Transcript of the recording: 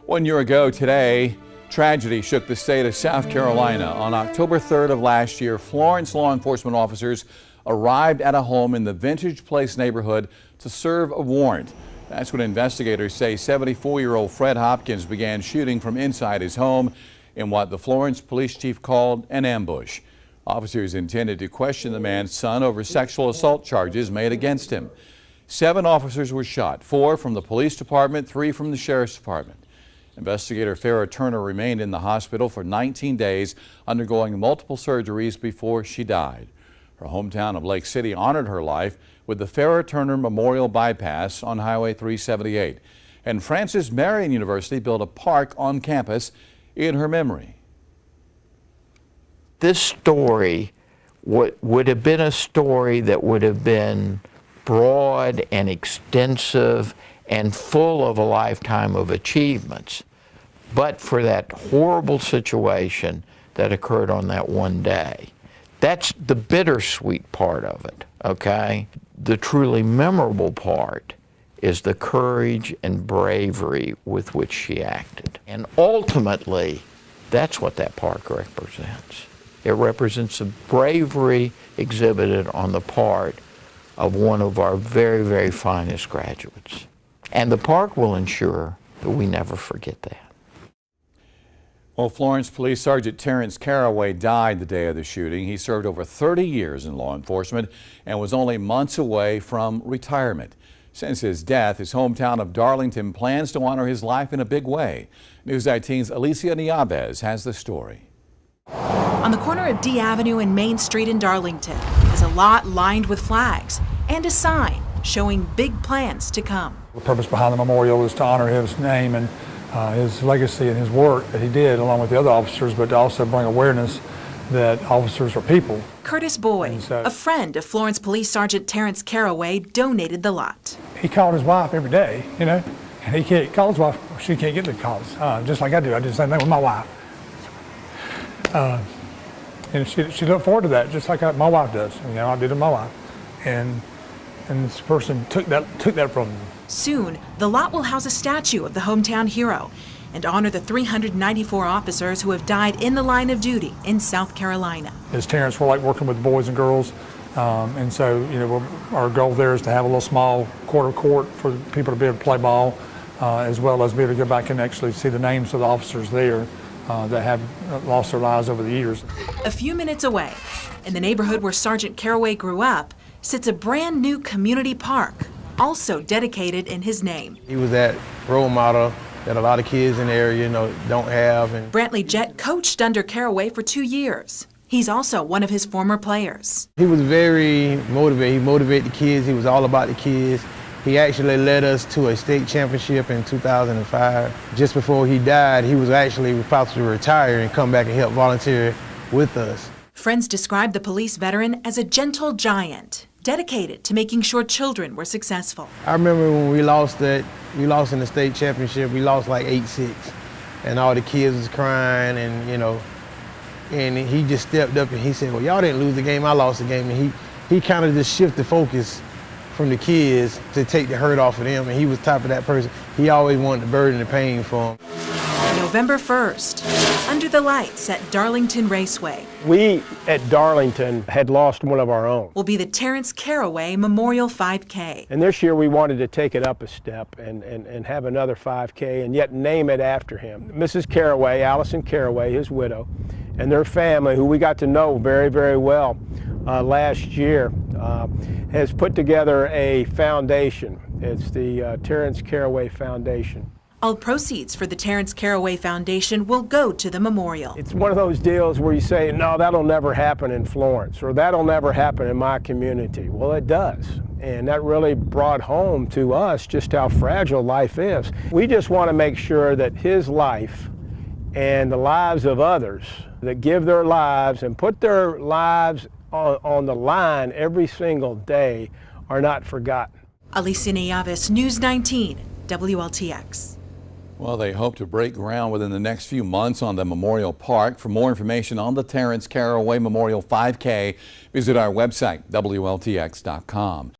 1 year ago today, tragedy shook the state of South Carolina. On October 3rd of last year, Florence law enforcement officers arrived at a home in the Vintage Place neighborhood to serve a warrant. That's when investigators say 74-year-old Fred Hopkins began shooting from inside his home in what the Florence police chief called an ambush. Officers intended to question the man's son over sexual assault charges made against him. 7 officers were shot, 4 from the police department, 3 from the sheriff's department. Investigator Farrah Turner remained in the hospital for 19 days, undergoing multiple surgeries before she died. Her hometown of Lake City honored her life with the Farrah Turner Memorial Bypass on Highway 378. And Francis Marion University built a park on campus in her memory. This story would have been a story that would have been broad and extensive and full of a lifetime of achievements, but for that horrible situation that occurred on that one day. That's the bittersweet part of it, okay? The truly memorable part is the courage and bravery with which she acted. And ultimately, that's what that park represents. It represents the bravery exhibited on the part of one of our very, very finest graduates. And the park will ensure that we never forget that. Well, Florence Police Sergeant Terrence Carraway died the day of the shooting. He served over 30 years in law enforcement and was only months away from retirement. Since his death, his hometown of Darlington plans to honor his life in a big way. News 18's Alicia Nieves has the story. On the corner of D Avenue and Main Street in Darlington is a lot lined with flags and a sign showing big plans to come. The purpose behind the memorial is to honor his name and his legacy and his work that he did along with the other officers, but to also bring awareness that officers are people. Curtis Boyd, a friend of Florence Police Sergeant Terrence Carraway, donated the lot. He called his wife every day, you know, and he can't call his wife, she can't get the calls, just like I do. I do the same thing with my wife. And she looked forward to that, just like my wife does. You know, I did to my wife. And this person took that from me. Soon, the lot will house a statue of the hometown hero and honor the 394 officers who have died in the line of duty in South Carolina. As Terrence, we're like working with boys and girls, and so you know our goal there is to have a little small quarter court for people to be able to play ball, as well as be able to go back and actually see the names of the officers there that have lost their lives over the years. A few minutes away, in the neighborhood where Sergeant Carraway grew up, sits a brand new community park, also dedicated in his name. He was that role model that a lot of kids in the area, you know, don't have. And Brantley Jett coached under Carraway for 2 years. He's also one of his former players. He was very motivated. He motivated the kids. He was all about the kids. He actually led us to a state championship in 2005. Just before he died, he was actually about to retire and come back and help volunteer with us. Friends described the police veteran as a gentle giant, dedicated to making sure children were successful. I remember when we lost in the state championship, we lost like 8-6. And all the kids was crying and, you know, and he just stepped up and he said, well, y'all didn't lose the game, I lost the game. And he kind of just shifted focus from the kids to take the hurt off of them, and he was type of that person. He always wanted the burden and the pain for them. November 1st, under the lights at Darlington Raceway. We at Darlington had lost one of our own. Will be the Terrence Carraway Memorial 5K. And this year we wanted to take it up a step and have another 5K and yet name it after him. Mrs. Carraway, Allison Carraway, his widow, and their family, who we got to know very, very well last year, has put together a foundation. It's the Terrence Carraway Foundation. All proceeds for the Terrence Carraway Foundation will go to the memorial. It's one of those deals where you say, no, that'll never happen in Florence, or that'll never happen in my community. Well, it does. And that really brought home to us just how fragile life is. We just want to make sure that his life and the lives of others that give their lives and put their lives on the line every single day are not forgotten. Alicia Nieves, News 19, WLTX. Well, they hope to break ground within the next few months on the Memorial Park. For more information on the Terrence Carraway Memorial 5K, visit our website, WLTX.com.